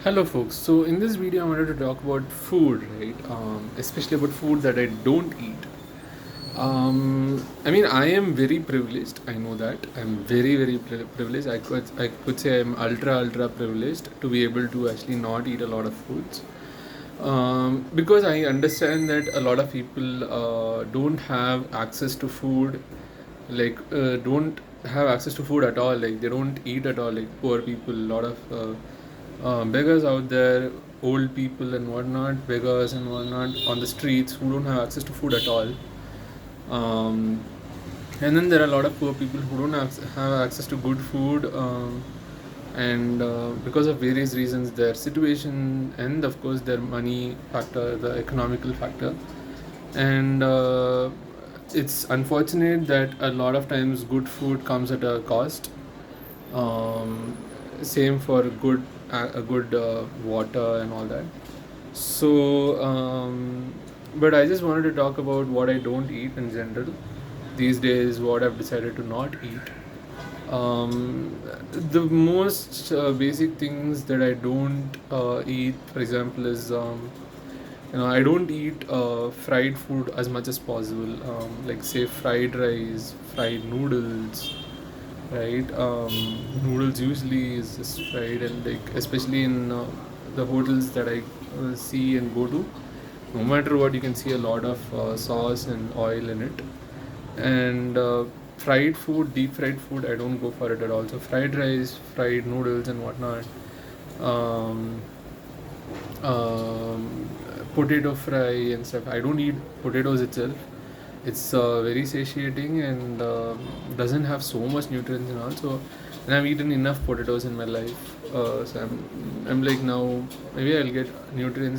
Hello, folks. So, in this video, I wanted to talk about food, right? Especially about food that I don't eat. I am very privileged. I know that I'm very, very privileged. I could say I'm ultra privileged to be able to actually not eat a lot of foods. Because I understand that a lot of people don't have access to food, don't have access to food at all. Like they don't eat at all. Like poor people, a lot of beggars out there, old people and whatnot, beggars and whatnot on the streets who don't have access to food at all. Um, and then there are a lot of poor people who don't have access to good food, and because of various reasons, their situation and of course their money factor, the economical factor, and it's unfortunate that a lot of times good food comes at a cost. um, Same for a good water and all that. So but I just wanted to talk about what I don't eat in general these days, what I've decided to not eat. The most basic things that I don't eat, for example, is I don't eat fried food as much as possible, like say fried rice, fried noodles, right? Noodles usually is fried, and like especially in the hotels that I see and go to, no matter what, you can see a lot of sauce and oil in it. And fried food, deep fried food, I don't go for it at all. So fried rice, fried noodles, and whatnot. Um, um, Potato fry and stuff. I don't eat potatoes itself. It's very satiating and doesn't have so much nutrients and all. So, and I've eaten enough potatoes in my life. So I'm like now maybe I'll get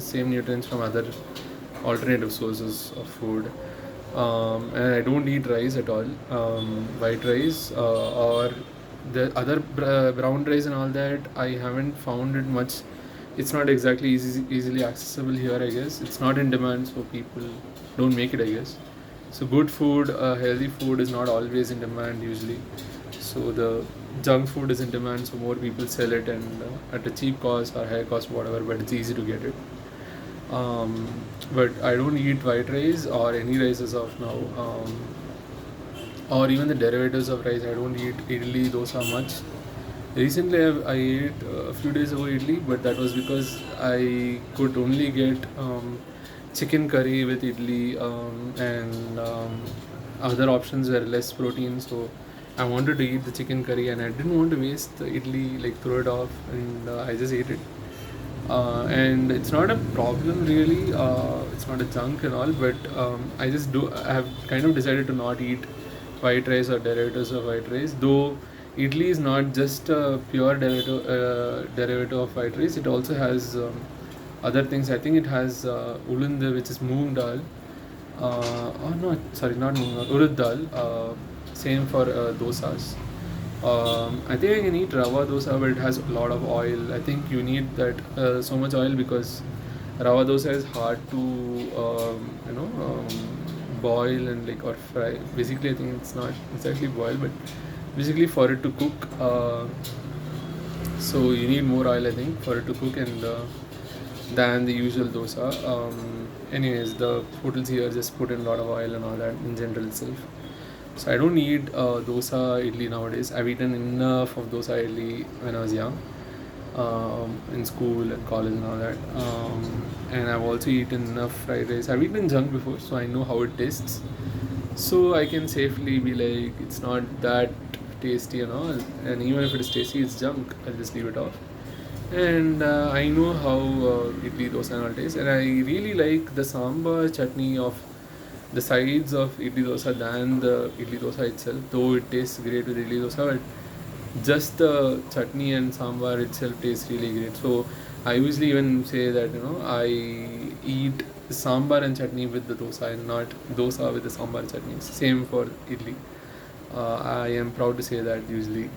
same nutrients from other alternative sources of food. And I don't eat rice at all. White rice or the other brown rice and all that, I haven't found it much. It's not exactly easily accessible here, I guess. It's not in demand, so people don't make it, I guess. So good food, healthy food is not always in demand usually. So the junk food is in demand, so more people sell it, and at a cheap cost or high cost, whatever, but it's easy to get it. um, but I don't eat white rice or any rices of now, or even the derivatives of rice. I don't eat idli, dosa much. Recently, I ate a few days ago idli, but that was because I could only get chicken curry with idli, and other options were less protein. So I wanted to eat the chicken curry, and I didn't want to waste the idli, like throw it off, and I just ate it. And it's not a problem really. It's not a junk and all, but I have kind of decided to not eat white rice or derivatives of white rice. Though idli is not just a pure derivative of white rice. It also has other things. I think it has ulund, which is moong dal. Oh no, sorry, not moong dal, urud dal. Same for dosas. I think I can eat rava dosa, but it has a lot of oil. I think you need that so much oil because rava dosa is hard to boil and like or fry. Basically, I think it's not exactly boil, but basically for it to cook. So you need more oil, I think, for it to cook and than the usual dosa. Anyways, the hotels here just put in a lot of oil and all that in general itself. So I don't need dosa idli nowadays. I've eaten enough of dosa idli when I was young, in school and college and all that. And I've also eaten enough fried rice. I've eaten junk before, so I know how it tastes. So I can safely be like, it's not that tasty and all. And even if it is tasty, it's junk. I'll just leave it off. And I know how idli dosa and all taste. And I really like the sambar chutney of the sides of idli dosa than the idli dosa itself, though it tastes great with idli dosa, but just the chutney and sambar itself tastes really great. So I usually even say that I eat sambar and chutney with the dosa and not dosa with the sambar chutney. Same for idli. I am proud to say that usually.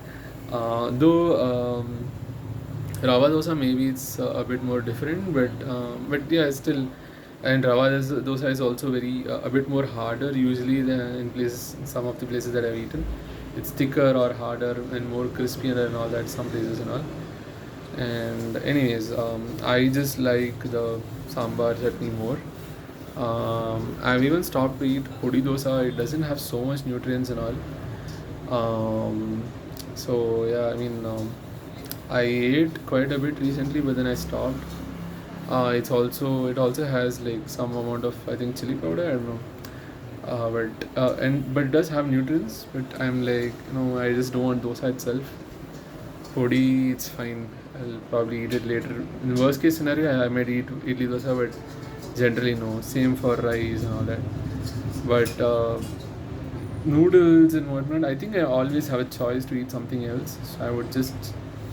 Though rava dosa maybe it's a bit more different, but yeah, still. And dosa is also very a bit more harder usually than in some of the places that I've eaten. It's thicker or harder and more crispier and all that some places and all. And anyways, I just like the sambar chutney more. I've even stopped to eat podi dosa. It doesn't have so much nutrients and all. So yeah, I mean, I ate quite a bit recently, but then I stopped. It also has like some amount of, I think, chili powder. I don't know. But it does have nutrients. But I'm like, I just don't want dosa itself. Podi, it's fine. I'll probably eat it later. In worst case scenario, I might eat idli dosa, but generally no. Same for rice and all that. But noodles and whatnot, I think I always have a choice to eat something else. So I would just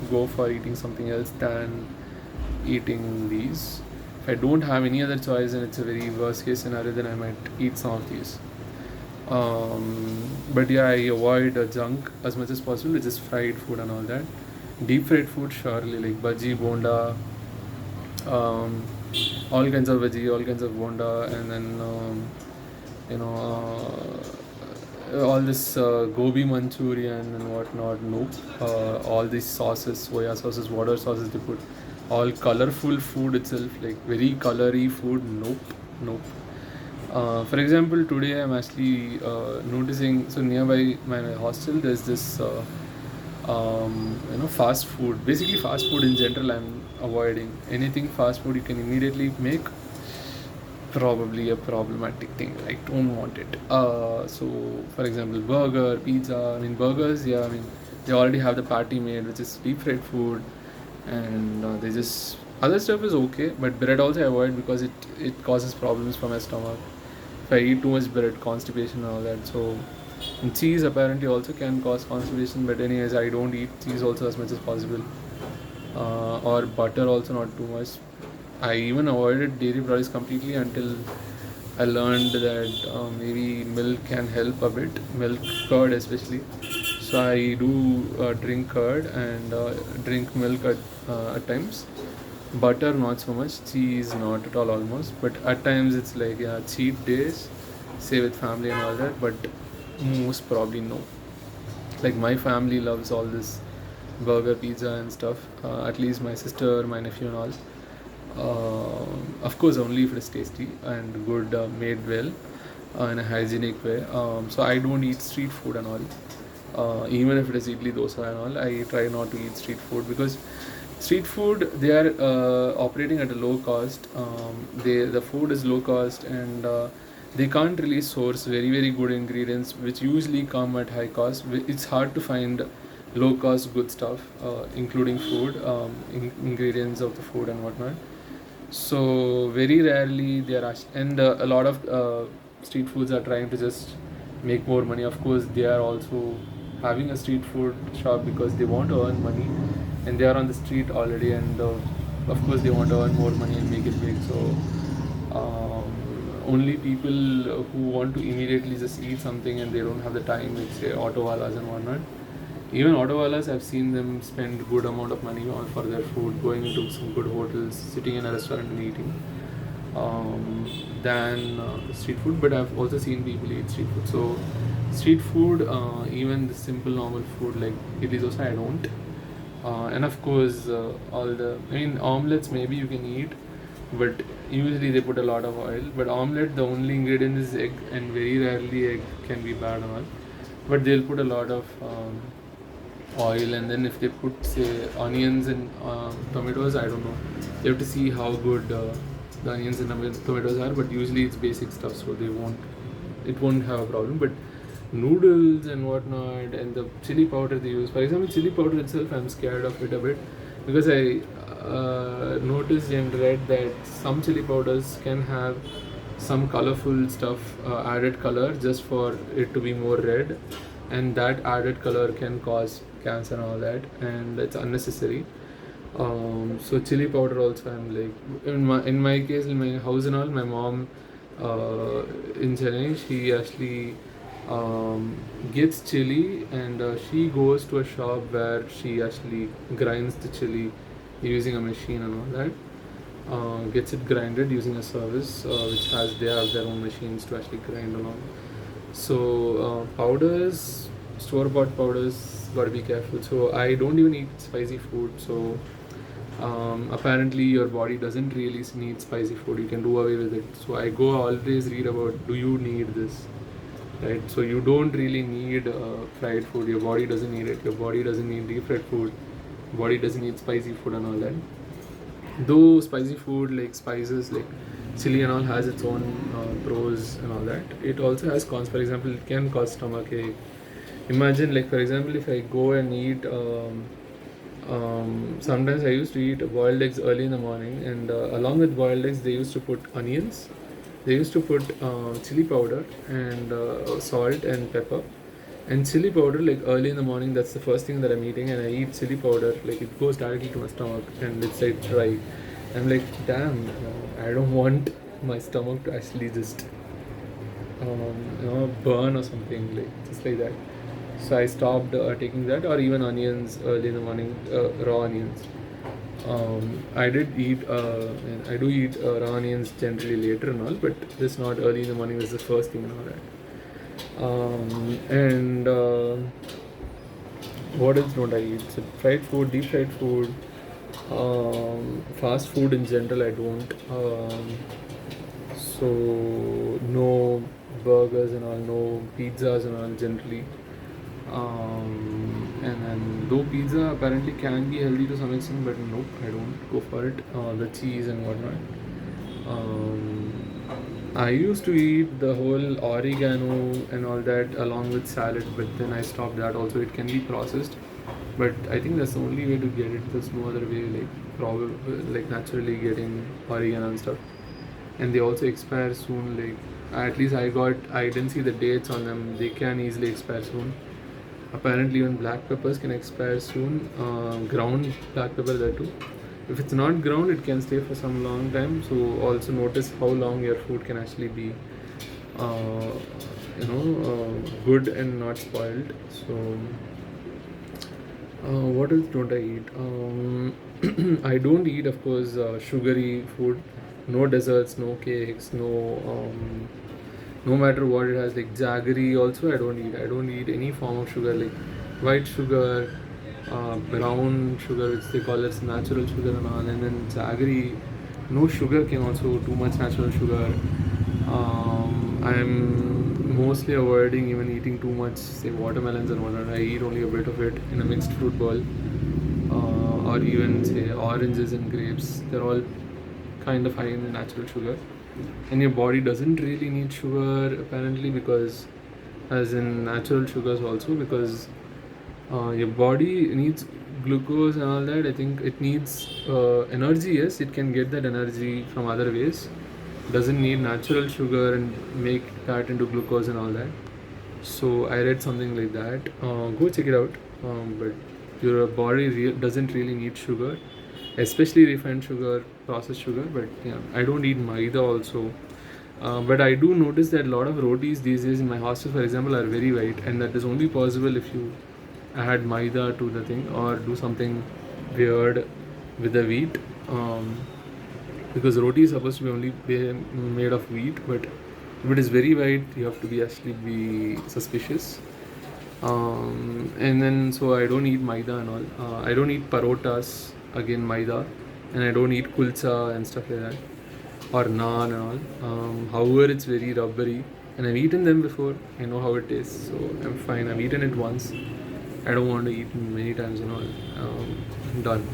go for eating something else than eating these. If I don't have any other choice and it's a very worst case scenario, then I might eat some of these. But yeah, I avoid junk as much as possible, which is fried food and all that. Deep fried food, surely, like bhaji, bonda, um, all kinds of bhaji, all kinds of bonda, and then you know all this gobi Manchurian and whatnot. Nope. All these sauces, soya sauces, water sauces they put, all colorful food itself, like very colory food. Nope, nope. For example, today I'm actually noticing. So nearby my hostel, there's this fast food. Basically, fast food in general, I'm avoiding. Anything fast food you can immediately make, probably a problematic thing. I don't want it. So for example, burger, pizza. I mean, burgers. Yeah, I mean, they already have the patty made, which is deep fried food, and they just other stuff is okay, but bread also I avoid because it causes problems for my stomach. If I eat too much bread, constipation and all that. So and cheese apparently also can cause constipation, but anyways, I don't eat cheese also as much as possible. Or butter also not too much. I even avoided dairy products completely until I learned that maybe milk can help a bit, milk curd especially. So I do drink curd and drink milk at times. Butter not so much, cheese not at all almost. But at times it's like, yeah, cheat days, say with family and all that. But most probably no. Like my family loves all this burger, pizza and stuff. At least my sister, my nephew and all. Of course, only if it is tasty and good, made well, in a hygienic way. So I don't eat street food and all. Even if it is idli dosa and all, I try not to eat street food because street food they are operating at a low cost. The food is low cost and they can't really source very good ingredients, which usually come at high cost. It's hard to find low cost good stuff, including food, ingredients of the food and whatnot. So very rarely they are and a lot of street foods are trying to just make more money. Of course, they are also having a street food shop because they want to earn money, and they are on the street already, and of course they want to earn more money and make it big. So only people who want to immediately just eat something and they don't have the time, like say auto walas and whatnot. Even auto walas, I've seen them spend good amount of money for their food, going into some good hotels, sitting in a restaurant and eating, than street food. But I've also seen people eat street food. So street food, even the simple normal food like idli dosa, I don't. And of course, I mean, omelets maybe you can eat, but usually they put a lot of oil. But omelet, the only ingredient is egg, and very rarely egg can be bad or not. But they'll put a lot of oil, and then if they put say onions and tomatoes, I don't know. You have to see how good the onions and tomatoes are, but usually it's basic stuff, so it won't have a problem. But noodles and whatnot and the chili powder they use, for example, chili powder itself, I'm scared of it a bit because I noticed and read that some chili powders can have some colorful stuff, added color just for it to be more red, and that added color can cause cancer and all that, and it's unnecessary. So chili powder also, I'm like, in my case, in my house and all, my mom in Chennai, she actually gets chili, and she goes to a shop where she actually grinds the chili using a machine and all that. Gets it grinded using a service which has they have their own machines to actually grind along. So powders, store bought powders, gotta be careful. So I don't even eat spicy food. So Apparently your body doesn't really need spicy food, you can do away with it. So I go always read about, do you need this, right? So you don't really need fried food, your body doesn't need it, your body doesn't need deep fried food, body doesn't need spicy food and all that. Though spicy food like spices like chili and all has its own pros and all that, it also has cons. For example, it can cause stomach ache. Imagine, like, for example, if I go and eat sometimes I used to eat boiled eggs early in the morning, and along with boiled eggs they used to put onions, they used to put chili powder and salt and pepper. And chili powder, like early in the morning, that's the first thing that I'm eating, and I eat chili powder, like it goes directly to my stomach and it's like dry. I'm like, damn, I don't want my stomach to actually just, burn or something, like just like that. So I stopped taking that, or even onions early in the morning, raw onions. I did eat, I do eat raw onions generally later and all, but just not early in the morning. This is the first thing and all that. And what else don't I eat? So fried food, deep fried food, fast food in general I don't. So no burgers and all, no pizzas and all generally. And then though pizza apparently can be healthy to some extent, but nope, I don't go for it. The cheese and whatnot. I used to eat the whole oregano and all that along with salad, but then I stopped that also. It can be processed, but I think that's the only way to get it. There's no other way, like probably like naturally getting oregano and stuff. And they also expire soon. Like at least I didn't see the dates on them. They can easily expire soon. Apparently, even black peppers can expire soon. Ground black pepper that too. If it's not ground, it can stay for some long time. So also notice how long your food can actually be, uh, good and not spoiled. So what else don't I eat? I don't eat, of course, sugary food. No desserts, no cakes, no matter what it has, like jaggery also I don't eat. I don't eat any form of sugar, like white sugar, brown sugar, which they call as natural sugar and all, and then jaggery. No sugar can also too much natural sugar. I'm mostly avoiding even eating too much, say watermelons and whatnot. I eat only a bit of it in a mixed fruit bowl, or even say oranges and grapes. They're all kind of high in natural sugar, and your body doesn't really need sugar apparently, because as in natural sugars also, because your body needs glucose and all that. I think it needs energy. Yes, it can get that energy from other ways. Doesn't need natural sugar and make that into glucose and all that. So I read something like that. Go check it out. But your body doesn't really need sugar, especially refined sugar, processed sugar. But yeah, I don't eat maida also. But I do notice that a lot of rotis these days in my hostel, for example, are very white, and that is only possible if you add maida to the thing or do something weird with the wheat. Because roti is supposed to be only made of wheat, but if it is very white, you have to be actually be suspicious. And then so I don't eat maida and all. I don't eat parotas, again maida, and I don't eat kulcha and stuff like that, or naan and all. However, it's very rubbery, and I've eaten them before. I know how it tastes, so I'm fine. I've eaten it once. I don't want to eat many times and all. I'm done.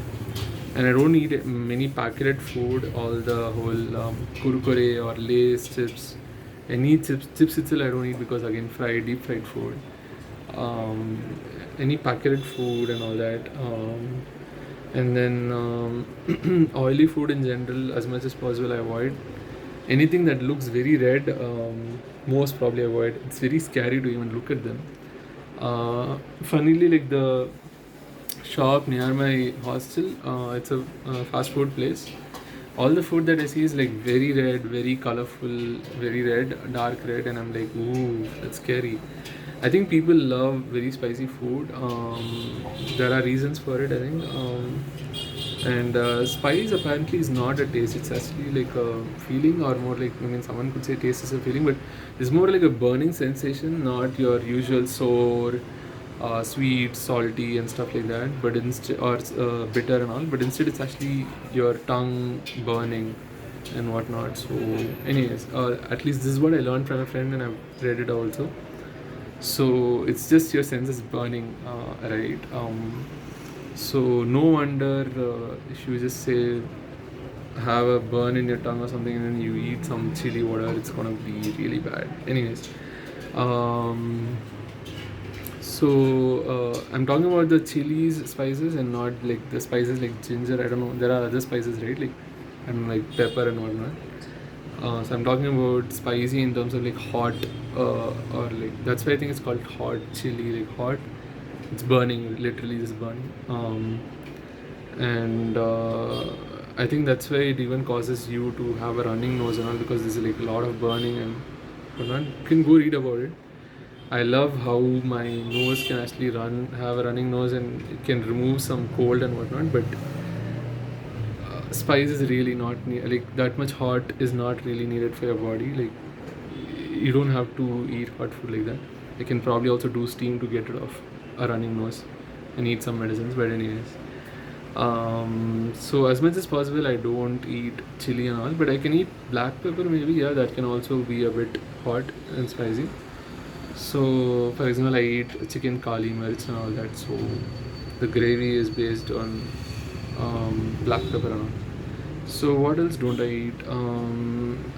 And I don't eat many packet food, all the whole kurkure or Lay's chips. Any chips itself I don't eat, because again deep fried food. Um, any packet food and all that. And then oily food in general, as much as possible, I avoid. Anything that looks very red, most probably avoid. It's very scary to even look at them. Funnily, like the shop near my hostel, it's a fast food place. All the food that I see is like very red, very colorful, very red, dark red, and I'm like, ooh, that's scary. I think people love very spicy food. There are reasons for it, I think. And spice apparently is not a taste, it's actually like a feeling, or more like, I mean, someone could say taste is a feeling, but it's more like a burning sensation, not your usual sore sweet, salty, and stuff like that. But instead, or bitter and all. But instead, it's actually your tongue burning and whatnot. So, anyways, at least this is what I learned from a friend, and I've read it also. So it's just your senses burning, right? So no wonder if you just say have a burn in your tongue or something, and then you eat some chili water, it's gonna be really bad. Anyways, um, I'm talking about the chilies spices and not like the spices like ginger. I don't know. There are other spices, right? Like and like pepper and whatnot. So I'm talking about spicy in terms of like hot, or like that's why I think it's called hot chili. Like hot, it's burning, literally just burning. And I think that's why it even causes you to have a running nose and all, because there's like a lot of burning and whatnot. You can go read about it. I love how my nose can actually have a running nose, and it can remove some cold and whatnot. But spice is really not like that much hot is not really needed for your body. Like you don't have to eat hot food like that. You can probably also do steam to get rid of a running nose and eat some medicines. But anyways, so as much as possible, I don't eat chili and all, but I can eat black pepper maybe. Yeah, that can also be a bit hot and spicy. So, for example, I eat chicken kali mirch and all that. So, the gravy is based on black pepper and all. So, what else don't I eat?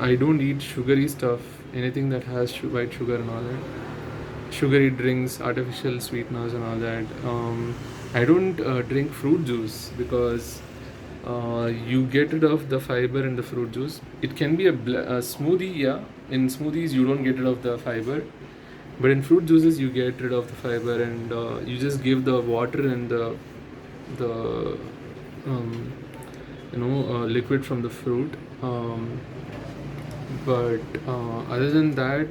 I don't eat sugary stuff. Anything that has white sugar and all that. Sugary drinks, artificial sweeteners and all that. I don't drink fruit juice because you get rid of the fiber in the fruit juice. It can be a smoothie, yeah. In smoothies, you don't get rid of the fiber, but in fruit juices, you get rid of the fiber, and you just give the water and the um, liquid from the fruit. But other than that,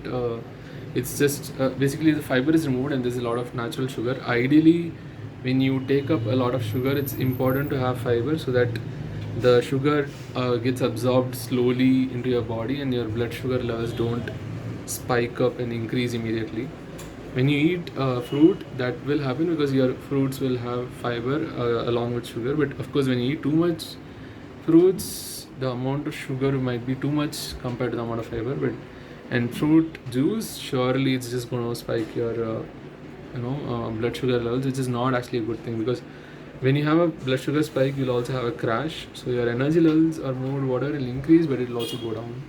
it's just basically the fiber is removed, and there's a lot of natural sugar. Ideally, when you take up a lot of sugar, it's important to have fiber so that the sugar gets absorbed slowly into your body, and your blood sugar levels don't spike up and increase immediately. When you eat fruit, that will happen because your fruits will have fiber along with sugar. But of course, when you eat too much fruits, the amount of sugar might be too much compared to the amount of fiber. But and fruit juice, surely it's just going to spike your blood sugar levels, which is not actually a good thing, because when you have a blood sugar spike, you'll also have a crash. So your energy levels or mood, whatever, will increase, but it'll also go down.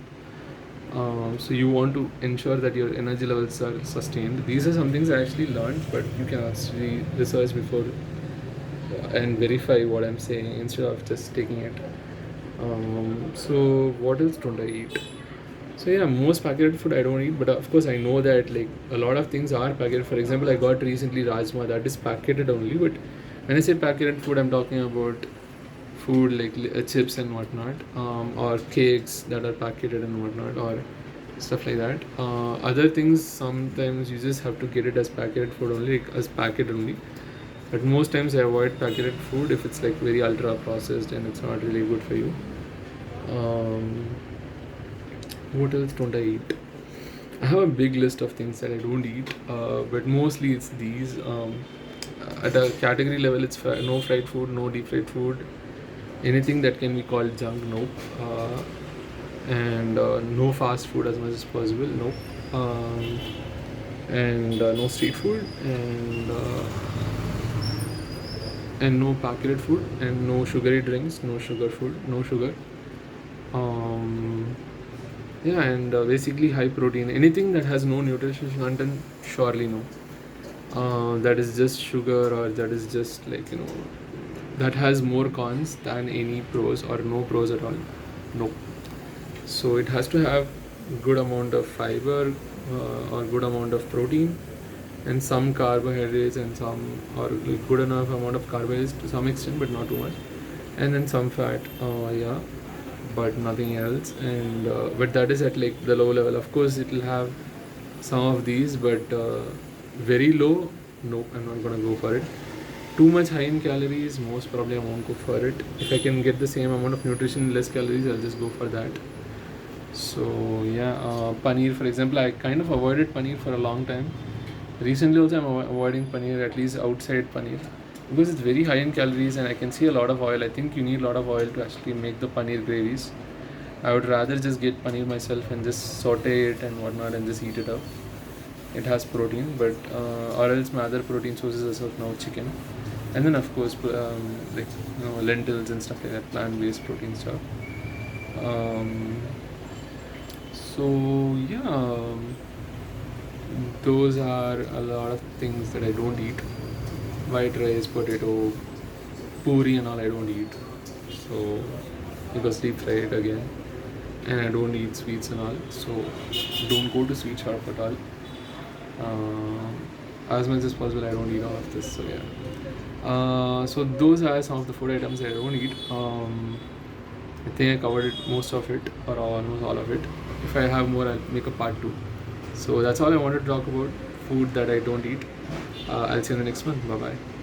So you want to ensure that your energy levels are sustained. These are some things I actually learned, but you can actually research before and verify what I'm saying instead of just taking it. So what else don't I eat? So yeah, most packet food I don't eat, but of course I know that like a lot of things are packet. For example, I got recently rajma, that is packeted only. But when I say packeted food, I'm talking about food like chips and whatnot, or cakes that are packeted and whatnot, or stuff like that. Other things, sometimes you just have to get it as packeted food only, like as packet only. But most times I avoid packeted food if it's like very ultra processed and it's not really good for you. Um, what else don't I eat? I have a big list of things that I don't eat, but mostly it's these. At a category level, it's no fried food, no deep fried food, anything that can be called junk, nope. And no fast food as much as possible, nope. And no street food, and no packaged food, and no sugary drinks, no sugar food, no sugar. Yeah, and basically high protein. Anything that has no nutritional content, surely no. That is just sugar, or that is just like that has more cons than any pros, or no pros at all. No. So it has to have good amount of fiber, or good amount of protein, and some carbohydrates, and some, or good enough amount of carbohydrates to some extent, but not too much, and then some fat. Yeah, but nothing else. And but that is at like the low level. Of course, it will have some of these, but very low. No, I'm not gonna go for it. Too much high in calories, most probably I won't go for it. If I can get the same amount of nutrition, less calories, I'll just go for that. So yeah, paneer, for example, I kind of avoided paneer for a long time. Recently also I'm avoiding paneer, at least outside paneer, because it's very high in calories and I can see a lot of oil. I think you need a lot of oil to actually make the paneer gravies. I would rather just get paneer myself and just saute it and whatnot and just eat it up. It has protein, but or else my other protein sources as of now chicken, and then of course like lentils and stuff like that, plant-based protein stuff. Um, so yeah, those are a lot of things that I don't eat. White rice, potato, puri and all I don't eat. So because deep fried again, and I don't eat sweets and all. So don't go to sweet shop at all. As much as possible, I don't eat all of this. So yeah. So those are some of the food items that I don't eat. I think I covered most of it or almost all of it. If I have more, I'll make a part 2. So that's all I wanted to talk about food that I don't eat. I'll see you in the next one. Bye bye.